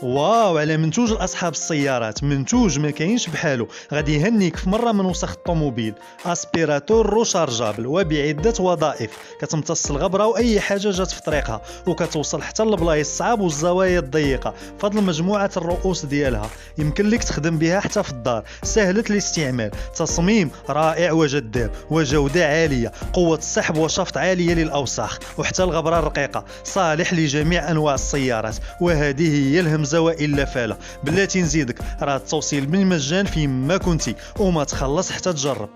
واو على منتوج لاصحاب السيارات، منتوج ما كاينش بحالو، غادي يهنيك في مره من وسخ الطوموبيل. اسبيراتور روشارجابل وبعده وظائف، كتمتص الغبره واي حاجه جات في طريقها، وكتوصل حتى للبلايص الصعاب والزوايا الضيقه. فضل مجموعه الرؤوس ديالها يمكن لك تخدم بها حتى في الدار، سهله الاستعمال، تصميم رائع وجذاب، وجوده عاليه، قوه السحب وشفط عاليه للاوساخ وحتى الغبره الرقيقه، صالح لجميع انواع السيارات. وهذه هي الهمزه والا فاله. بلاتي نزيدك، راه التوصيل بالمجان فين ما كنتي وما تخلص حتى تجرب.